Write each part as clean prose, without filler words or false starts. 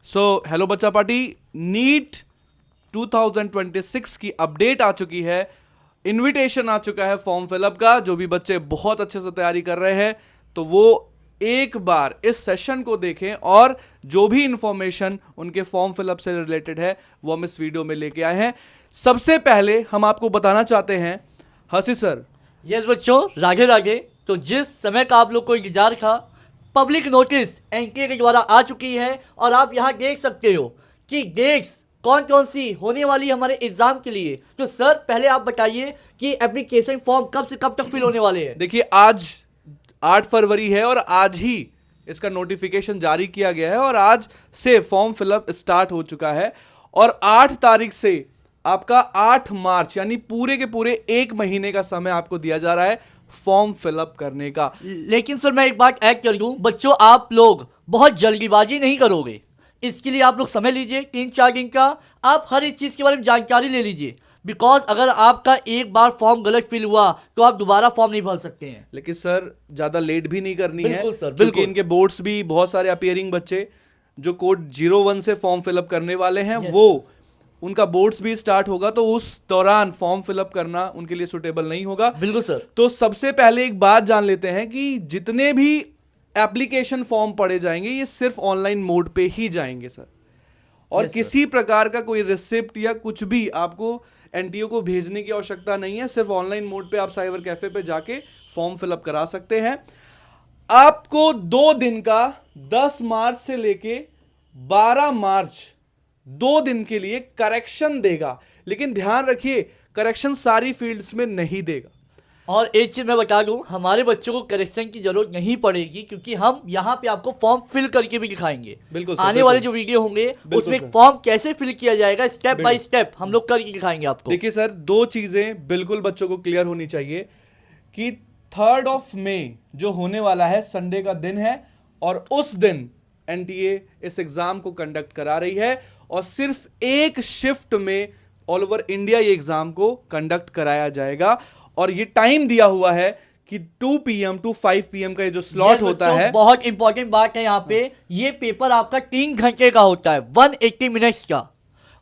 Hello बच्चा party, NEET 2026 की update आ चुकी है। इनविटेशन आ चुका है फॉर्म फिलअप का। जो भी बच्चे बहुत अच्छे से तैयारी कर रहे हैं तो वो एक बार इस सेशन को देखें और जो भी इंफॉर्मेशन उनके फॉर्म फिलअप से रिलेटेड है वो हम इस वीडियो में लेके आए हैं। सबसे पहले हम आपको बताना चाहते हैं, हसी सर। यस बच्चों, राधे राधे। तो जिस समय का आप लोग को इंतजार था, पब्लिक नोटिस एनटीए के द्वारा आ चुकी है और आप यहाँ देख सकते हो कि डेट्स कौन कौन सी होने वाली है हमारे एग्जाम के लिए। तो सर पहले आप बताइए कि एप्लीकेशन फॉर्म कब से कब तक फिल होने वाले हैं। देखिए, आज 8 फरवरी है और आज ही इसका नोटिफिकेशन जारी किया गया है और आज से फॉर्म फिलअप स्टार्ट हो चुका है और 8 तारीख से आपका 8 मार्च यानी पूरे के पूरे एक महीने का समय आपको दिया जा रहा है फॉर्म फिलअप करने का। लेकिन सर मैं एक बात ऐड कर दूं, बच्चों आप लोग बहुत जल्दीबाजी नहीं करोगे। इसके लिए आप लोग समय लीजिए 3-4 दिन का। आप हर एक चीज़ के बारे में जानकारी ले लीजिए, बिकॉज अगर आपका एक बार फॉर्म गलत फिल हुआ तो आप दोबारा फॉर्म नहीं भर सकते हैं। लेकिन सर ज्यादा लेट भी नहीं करनी है। बिल्कुल सर, क्योंकि बिल्कुल। इनके बोर्ड्स भी बहुत सारे अपियरिंग बच्चे जो कोड 01 से फॉर्म फिलअप करने वाले हैं, Yes. वो उनका बोर्ड्स भी स्टार्ट होगा तो उस दौरान फॉर्म फिलअप करना उनके लिए सुटेबल नहीं होगा। बिल्कुल सर। तो सबसे पहले एक बात जान लेते हैं कि जितने भी एप्लीकेशन फॉर्म पढ़े जाएंगे ये सिर्फ ऑनलाइन मोड पे ही जाएंगे सर, और Yes, किसी प्रकार का कोई रिसिप्ट या कुछ भी आपको एनटीओ को भेजने की आवश्यकता नहीं है। सिर्फ ऑनलाइन मोड पे आप साइबर कैफे पे जाके फॉर्म फिलअप करा सकते हैं। आपको 2 दिन का 10 मार्च से लेके 12 मार्च 2 दिन के लिए करेक्शन देगा, लेकिन ध्यान रखिए करेक्शन सारी फील्ड्स में नहीं देगा। और एक चीज मैं बता दूं, हमारे बच्चों को करेक्शन की जरूरत नहीं पड़ेगी क्योंकि हम यहाँ पे आपको फॉर्म फिल करके भी दिखाएंगे। बिल्कुल सर, आने बिल्कुल। वाले जो वीडियो होंगे उसमें सर। फॉर्म कैसे फिल किया जाएगा स्टेप बाय स्टेप हम लोग करके दिखाएंगे आपको। देखिए सर, 2 चीजें बिल्कुल बच्चों को क्लियर होनी चाहिए कि 3 मई जो होने वाला है संडे का दिन है और उस दिन एनटीए इस एग्जाम को कंडक्ट करा रही है और सिर्फ एक शिफ्ट में ऑल ओवर इंडिया ये एग्जाम को कंडक्ट कराया जाएगा। और ये टाइम दिया हुआ है कि 2 PM to 5 PM का ये जो स्लॉट Yes, होता बच्चों, है। बहुत इंपॉर्टेंट बात है यहाँ पे। ये पेपर आपका 3 घंटे का होता है, 180 मिनट्स का।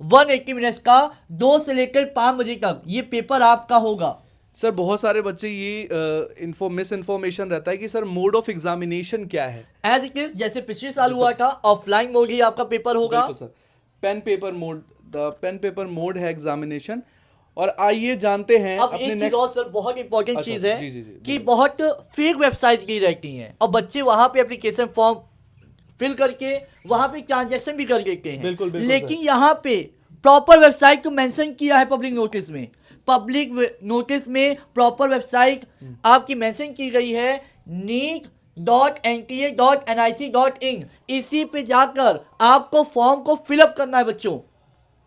180 मिनट्स का 2 से लेकर 5 बजे तक ये पेपर आपका होगा। सर बहुत सारे बच्चे ये मिस इन्फॉर्मेशन रहता है कि सर मोड ऑफ एग्जामिनेशन क्या है। एज इट इज जैसे पिछले साल हुआ था, ऑफलाइन मोड ही आपका पेपर होगा। बिल्कुल सर, पेन पेपर मोड है एग्जामिनेशन। और आइए जानते हैं अब अपने एक चीज नेक्स्ट। और सर, बहुत इंपॉर्टेंट अच्छा, चीज है जी, कि बहुत फेक वेबसाइट की रहती हैं और बच्चे वहां पे एप्लीकेशन फॉर्म फिल करके वहां पे ट्रांजैक्शन भी कर देते हैं। बिल्कुल, बिल्कुल लेकिन यहाँ पे प्रॉपर वेबसाइट को मेंशन किया है पब्लिक नोटिस में। पब्लिक नोटिस में प्रॉपर वेबसाइट आपकी मेंशन की गई है, neet.nta.nic.in। इसी पे जाकर आपको फॉर्म को फिलअप करना है बच्चों।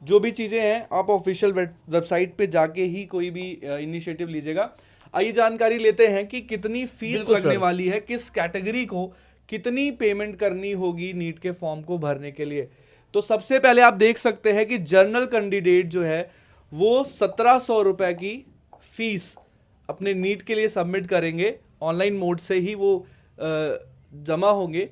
जो भी चीजें हैं आप ऑफिशियल वेबसाइट पे जाके ही कोई भी इनिशिएटिव लीजिएगा। आइए जानकारी लेते हैं कि कितनी फीस बिल्कुल लगने सर। वाली है, किस कैटेगरी को कितनी पेमेंट करनी होगी नीट के फॉर्म को भरने के लिए। तो सबसे पहले आप देख सकते हैं कि जनरल कैंडिडेट जो है वो 1700 रुपए की फीस अपने नीट के लिए सबमिट करेंगे। ऑनलाइन मोड से ही वो जमा होंगे।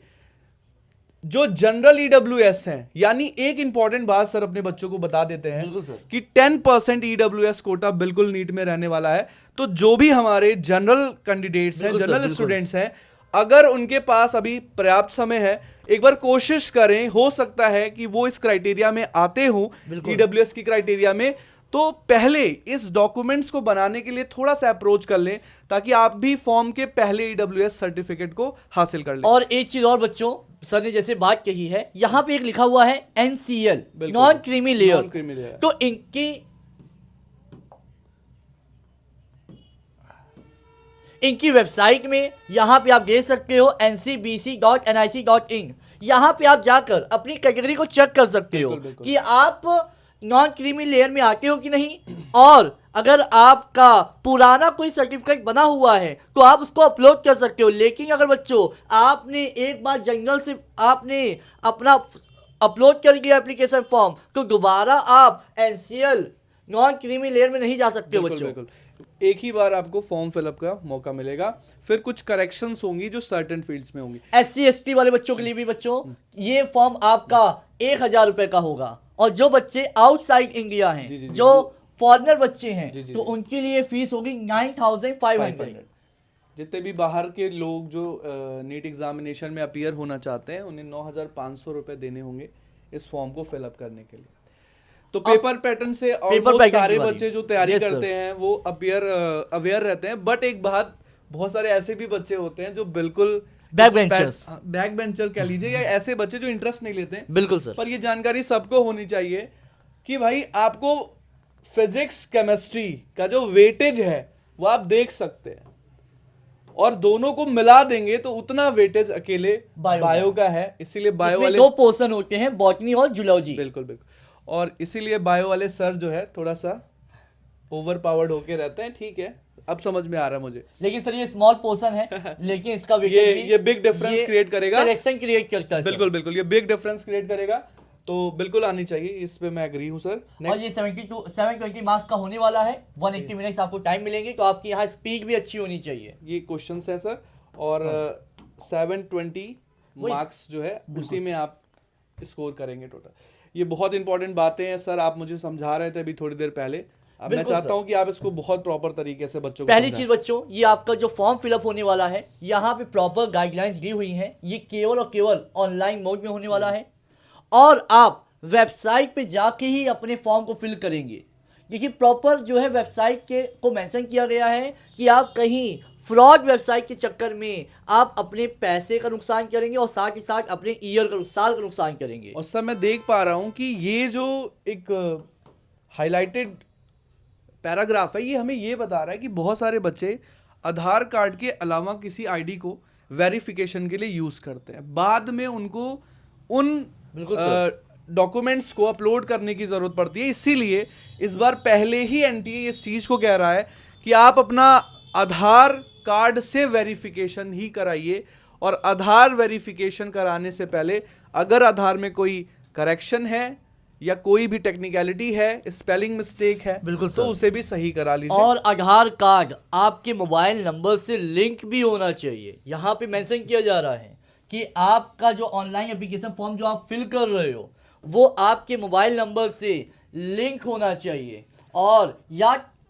जो जनरल ईडब्ल्यूएस हैं, यानी एक इंपॉर्टेंट बात सर अपने बच्चों को बता देते हैं बिल्कुल सर। कि 10% ईडब्ल्यूएस कोटा बिल्कुल नीट में रहने वाला है। तो जो भी हमारे जनरल कैंडिडेट्स हैं, बिल्कुल सर, जनरल बिल्कुल। स्टूडेंट्स हैं, अगर उनके पास अभी पर्याप्त समय है, एक बार कोशिश करें। हो सकता है कि वो इस क्राइटेरिया में आते हों, बिल्कुल। ईडब्ल्यूएस की क्राइटेरिया में, तो पहले इस डॉक्यूमेंट्स को बनाने के लिए थोड़ा सा अप्रोच कर लें ताकि आप भी फॉर्म के पहले ईडब्ल्यूएस सर्टिफिकेट को हासिल कर लें। और एक चीज और बच्चों, सर ने जैसे बात कही है, यहाँ पे एक लिखा हुआ है NCL, बिल्कुल। Non creamy layer. Non-creamy layer। तो इनकी वेबसाइट में यहाँ पे आप देख सकते हो ncbc.nic.in। यहाँ पे आप जाकर अपनी कैटेगरी को चेक कर सकते हो बिल्कुल, बिल्कुल। कि आप नॉन क्रीमी लेयर में आते हो कि नहीं। और अगर आपका पुराना कोई सर्टिफिकेट बना हुआ है तो आप उसको अपलोड कर सकते हो। लेकिन अगर बच्चों आपने एक बार जनरल से आपने अपना अपलोड कर दिया एप्लीकेशन फॉर्म, तो दोबारा आप NCL नॉन क्रीमी लेयर में नहीं जा सकते हो बिल्कुल, बच्चों। बिल्कुल। एक ही बार आपको फॉर्म फिलअप का मौका मिलेगा, फिर कुछ करेक्शंस होंगी जो सर्टेन फील्ड्स में होंगी। SC ST वाले बच्चों के लिए भी बच्चों ये फॉर्म आपका 1000 रुपए का होगा। और जो बच्चे आउटसाइड इंडिया जी, जी, हैं, जी, जो फॉरेनर बच्चे हैं, जी, जी, तो जी। उनके लिए फीस होगी 9500। जितने भी बाहर के लोग जो नीट एग्जामिनेशन में अपीयर होना चाहते हैं उन्हें 9500 रुपए देने होंगे इस फॉर्म को फिलअप करने के लिए। तो पेपर पैटर्न से पेपर ऑलमोस्ट पैटर्न की सारे बारी। बच्चे जो तैयारी Yes, sir. करते हैं वो अवेयर रहते हैं। बट एक बात, बहुत सारे ऐसे भी बच्चे होते हैं जो बिल्कुल Backbenchers. बैक बेंचर कह लीजिए, या ऐसे बच्चे जो इंटरेस्ट नहीं लेते हैं। बिल्कुल सर। पर ये जानकारी सबको होनी चाहिए कि भाई आपको फिजिक्स केमिस्ट्री का जो वेटेज है वो आप देख सकते हैं, और दोनों को मिला देंगे तो उतना वेटेज अकेले बायो का है। इसीलिए बायो इसमें वाले 2 पोर्शन होते हैं, बॉटनी और जूलॉजी। बिल्कुल बिल्कुल, और इसीलिए बायो वाले सर जो है थोड़ा सा ओवर पावर्ड होके रहते हैं। ठीक है, अब समझ में आ रहा है मुझे। लेकिन सर ये स्मॉल पोर्शन है, लेकिन इसका ये बिग डिफरेंस क्रिएट करेगा, सिलेक्शन क्रिएट करता है। बिल्कुल बिल्कुल, ये बिग डिफरेंस क्रिएट करेगा, तो बिल्कुल आनी चाहिए, इस पे मैं एग्री हूँ सर। और ये 720 मार्क्स का होने वाला है, 180 मिनट्स आपको टाइम मिलेंगे, तो आपकी यहाँ स्पीड भी अच्छी होनी चाहिए। ये क्वेश्चंस है सर, और 720 मार्क्स जो है उसी में आप स्कोर करेंगे टोटल। ये बहुत इंपॉर्टेंट बातें हैं सर, आप मुझे समझा रहे थे अभी थोड़ी देर पहले। अब मैं चाहता हूं कि आप इसको बहुत प्रॉपर तरीके से बच्चों को पहली चीज बच्चों, ये आपका जो फॉर्म फिलअप होने वाला है, यहाँ पे प्रॉपर गाइडलाइंस दी हुई हैं। ये केवल और केवल ऑनलाइन मोड में होने वाला है, और आप वेबसाइट पे जाके ही अपने फॉर्म को फिल करेंगे। देखिए प्रॉपर जो है वेबसाइट के को मेंशन किया गया है कि आप कहीं फ्रॉड वेबसाइट के चक्कर में आप अपने पैसे का नुकसान करेंगे, और साथ ही साथ अपने साल का नुकसान करेंगे। और सर मैं देख पा रहा हूं कि ये जो एक हाईलाइटेड पैराग्राफ है, ये हमें ये बता रहा है कि बहुत सारे बच्चे आधार कार्ड के अलावा किसी आईडी को वेरिफिकेशन के लिए यूज करते हैं। बाद में उनको उन डॉक्यूमेंट्स को अपलोड करने की जरूरत पड़ती है। इसीलिए इस बार पहले ही एनटीए इस चीज को कह रहा है कि आप अपना आधार कार्ड से वेरिफिकेशन ही कराइए, और आधार वेरिफिकेशन कराने से पहले अगर आधार में कोई करेक्शन है या कोई भी टेक्निकलिटी है, स्पेलिंग मिस्टेक है, बिल्कुल तो उसे भी सही करा लीजिए। और आधार कार्ड आपके मोबाइल नंबर से लिंक भी होना चाहिए। यहाँ पे मेंशन किया जा रहा है कि आपका जो ऑनलाइन एप्लीकेशन फॉर्म जो आप फिल कर रहे हो वो आपके मोबाइल नंबर से लिंक होना चाहिए,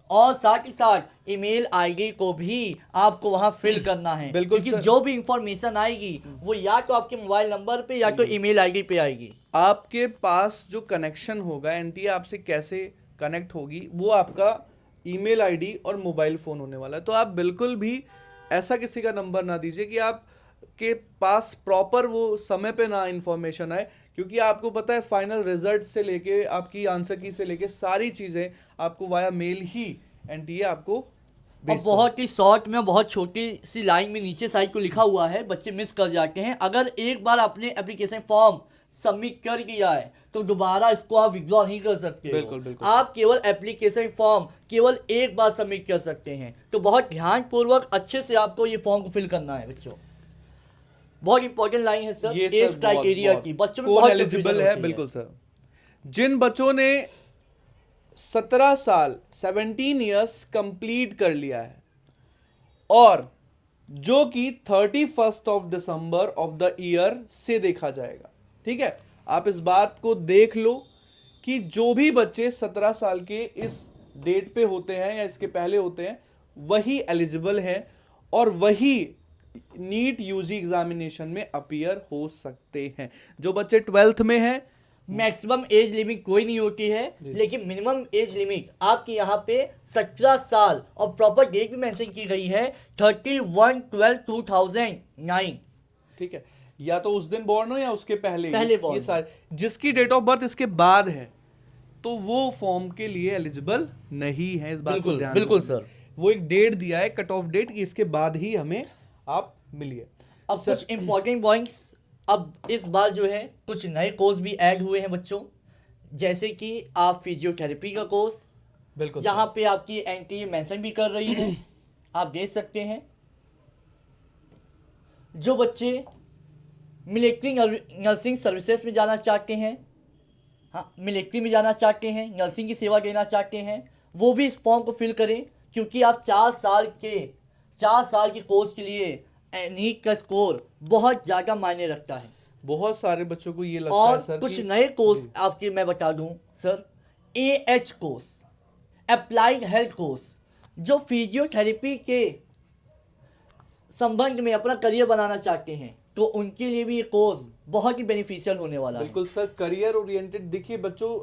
और साथ ही साथ ईमेल आईडी को भी आपको वहां फिल करना है। बिल्कुल, क्योंकि जो भी इंफॉर्मेशन आएगी वो या तो आपके मोबाइल नंबर पे या तो ईमेल आईडी पे आएगी। आपके पास जो कनेक्शन होगा, एनटीए आपसे कैसे कनेक्ट होगी, वो आपका ईमेल आईडी और मोबाइल फ़ोन होने वाला है। तो आप बिल्कुल भी ऐसा किसी का नंबर ना दीजिए कि आपके पास प्रॉपर वो समय पे ना इंफॉर्मेशन आए, क्योंकि आपको पता है फाइनल रिजल्ट से लेके आपकी आंसर की से लेके सारी चीज़ें आपको वाया मेल ही एनटीए आपको और बहुत ही शॉर्ट में, बहुत छोटी सी लाइन में नीचे साइड को लिखा हुआ है, बच्चे मिस कर जाते हैं। अगर एक बार आपने एप्लीकेशन फॉर्म सबमिट कर दिया है तो दोबारा इसको आप विड्रॉ नहीं कर सकते। बिल्कुल बिल्कुल, आप केवल एप्लीकेशन फॉर्म केवल एक बार सबमिट कर सकते हैं। तो बहुत ध्यानपूर्वक अच्छे से आपको ये फॉर्म को फिल करना है बच्चों। बहुत इंपॉर्टेंट लाइन है सर, एज क्राइटेरिया की। बच्चों में बहुत एलिजिबल है। बिल्कुल सर, जिन बच्चों ने 17 साल 17 इयर्स कंप्लीट कर लिया है, और जो कि 31 of December of the year से देखा जाएगा। ठीक है, आप इस बात को देख लो कि जो भी बच्चे 17 साल के इस डेट पे होते हैं या इसके पहले होते हैं वही एलिजिबल हैं, और वही नीट यूजी एग्जामिनेशन में अपीयर हो सकते हैं। जो बच्चे 12th में हैं, मैक्सिमम एज लिमिट कोई नहीं होती है, लेकिन मिनिमम एज लिमिट आपकी यहाँ पे 17 साल, और प्रॉपर डेट भी मेंशन की गई है 31/12/2009। ठीक है, या तो उस दिन बॉर्न हो या उसके पहले born ये सारे जिसकी डेट ऑफ बर्थ इसके बाद है, तो वो फॉर्म के लिए एलिजिबल नहीं है। इस बात को ध्यान बिल्कुल रखिए। सर, वो एक डेट दिया है, कट ऑफ डेट की, इसके बाद ही हमें आप मिलिए। अब कुछ इंपॉर्टेंट पॉइंट्स। अब इस बार जो है कुछ नए कोर्स भी ऐड हुए हैं बच्चों, जैसे कि आप फिजियोथेरेपी का कोर्स, बिल्कुल यहाँ पे आपकी एनटीए मेंशन भी कर रही है, आप देख सकते हैं। जो बच्चे मिलिट्री नर्सिंग सर्विसेज में जाना चाहते हैं, हाँ मिलिट्री में जाना चाहते हैं, नर्सिंग की सेवा देना चाहते हैं, वो भी इस फॉर्म को फिल करें। क्योंकि आप 4 साल के कोर्स के लिए नीट का स्कोर बहुत ज़्यादा मायने रखता है। बहुत सारे बच्चों को ये लगता और है सर कुछ कि नए कोर्स आपके मैं बता दूं sir, AH course, applied health course, जो फिजियोथेरेपी के संबंध में अपना करियर बनाना चाहते हैं तो उनके लिए भी ये कोर्स बहुत ही बेनिफिशियल होने वाला है। बिल्कुल सर, करियर ओरिएंटेड। देखिए बच्चों,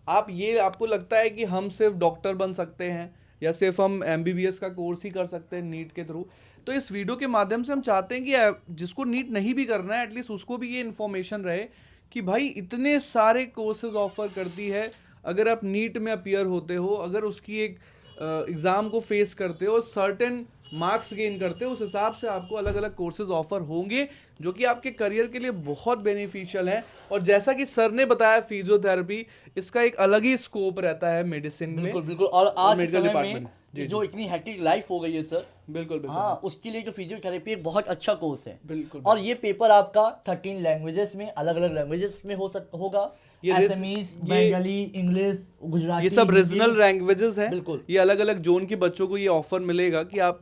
आप ये आपको लगता है कि हम सिर्फ डॉक्टर बन सकते हैं या सिर्फ हम MBBS का कोर्स ही कर सकते हैं नीट के थ्रू, तो इस वीडियो के माध्यम से हम चाहते हैं कि जिसको नीट नहीं भी करना है एटलीस्ट उसको भी ये इन्फॉर्मेशन रहे कि भाई इतने सारे कोर्सेज ऑफर करती है। अगर आप नीट में अपीयर होते हो, अगर उसकी एक एग्ज़ाम को फेस करते हो, सर्टेन मार्क्स गेन करते हो, उस हिसाब से आपको अलग अलग कोर्सेज ऑफर होंगे जो कि आपके करियर के लिए बहुत बेनिफिशियल है। और जैसा कि सर ने बताया, फिजियोथेरेपी इसका एक अलग ही स्कोप रहता है मेडिसिन में, बिल्कुल बिल्कुल। और आज के मेडिकल समय डिपार्टमेंट में जी जो इतनी हेक्टिक लाइफ हो गई है सर, बिल्कुल बिल्कुल हाँ, उसके लिए जो फिजियोथेरेपी एक बहुत अच्छा कोर्स है। बिल्कुल। और ये पेपर आपका 13 लैंग्वेजेस में, अलग अलग लैंग्वेजेस में होगा। ये असमीज, बंगाली, इंग्लिश, गुजराती, ये सब हिंदी। रीजनल लैंग्वेजेस हैं। बिल्कुल। ये अलग अलग जोन के बच्चों को ये ऑफर मिलेगा कि आप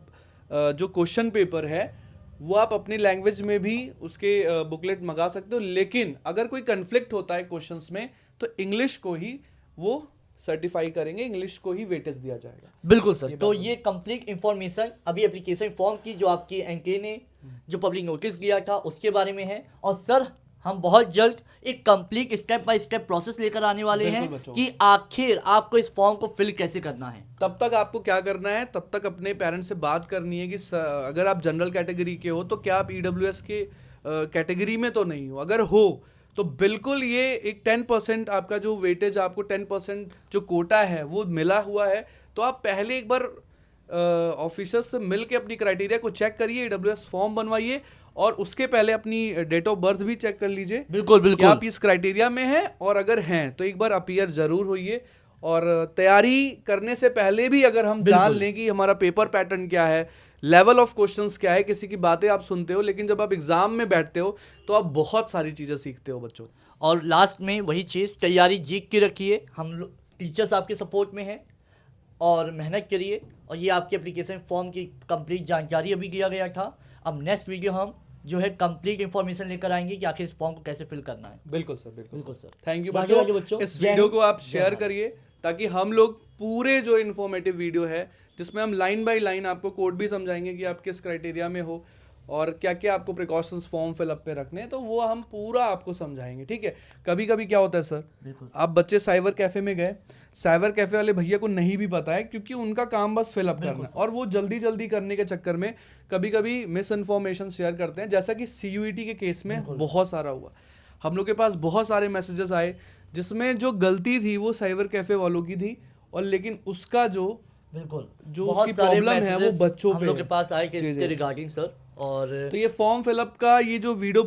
जो क्वेश्चन पेपर है वो आप अपनी लैंग्वेज में भी उसके बुकलेट मंगा सकते हो, लेकिन अगर कोई कन्फ्लिक्ट होता है क्वेश्चंस में तो इंग्लिश को ही वो सर्टिफाई करेंगे, इंग्लिश को ही वेटेज दिया जाएगा। बिल्कुल सर। तो ये कंप्लीट इंफॉर्मेशन अभी एप्लीकेशन फॉर्म की जो आपकी एनके ने जो पब्लिक नोटिस दिया था उसके बारे में है। और सर हम बहुत जल्द एक complete step by step process लेकर आने वाले हैं बिल्कुल बच्चों। कि आखिर आपको इस फॉर्म को फिल कैसे करना है। तब तक आपको क्या करना है, तब तक अपने पेरेंट्स से बात करनी है कि अगर आप जनरल कैटेगरी के हो तो क्या आप EWS के कैटेगरी में तो नहीं हो। अगर हो तो बिल्कुल ये एक 10% आपका जो वेटेज, आपको 10% जो कोटा है वो मिला हुआ है, तो आप पहले एक बार ऑफिसर्स से मिल के अपनी क्राइटेरिया को चेक करिए, EWS फॉर्म बनवाइए और उसके पहले अपनी डेट ऑफ बर्थ भी चेक कर लीजिए बिल्कुल कि बिल्कुल। आप इस क्राइटेरिया में हैं, और अगर हैं तो एक बार अपीयर जरूर होइए। और तैयारी करने से पहले भी अगर हम जान लें कि हमारा पेपर पैटर्न क्या है, लेवल ऑफ क्वेश्चंस क्या है, किसी की बातें आप सुनते हो लेकिन जब आप एग्जाम में बैठते हो तो आप बहुत सारी चीज़ें सीखते हो बच्चों। और लास्ट में वही चीज़, तैयारी जीत के रखिए, हम लोग टीचर्स आपके सपोर्ट में हैं और मेहनत करिए। और ये आपके एप्लीकेशन फॉर्म की कंप्लीट जानकारी अभी दिया गया था। अब नेक्स्ट वीडियो हम जो है कंप्लीट इन्फॉर्मेशन लेकर आएंगे कि आखिर इस फॉर्म को कैसे फिल करना है। बिल्कुल सर, बिल्कुल बिल्कुल सर। थैंक यू बाकी लगे बच्चों। इस जय वीडियो हिंद, को आप जय शेयर भारत। करिए ताकि हम लोग पूरे जो इन्फॉर्मेटिव वीडियो है जिसमें हम लाइन बाय लाइन आपको कोड भी समझाएंगे कि आप किस क्राइटेरिया में हो और क्या क्या आपको प्रिकॉशंस फॉर्म फिलअप पे रखने हैं, तो वो हम पूरा आपको समझाएंगे। ठीक है। कभी कभी क्या होता है सर, बिल्कुल। आप बच्चे साइबर कैफे में गए, साइबर कैफे वाले भैया को नहीं भी पता है क्योंकि उनका काम बस फिलअप करना है, और वो जल्दी जल्दी करने के चक्कर में कभी कभी मिस इन्फॉर्मेशन शेयर करते हैं, जैसा कि CUET के केस में बहुत सारा हुआ। हम लोग के पास बहुत सारे मैसेजेस आए जिसमें जो गलती थी वो साइबर कैफे वालों की थी, और लेकिन उसका जो बिल्कुल जो बहुत उसकी सारे प्रॉब्लम है वो messages बच्चों हम पे लोग है। के पास आए कि जी, इसके जी। Regarding sir. और तो ये फॉर्म फिलअप का ये जो वीडियो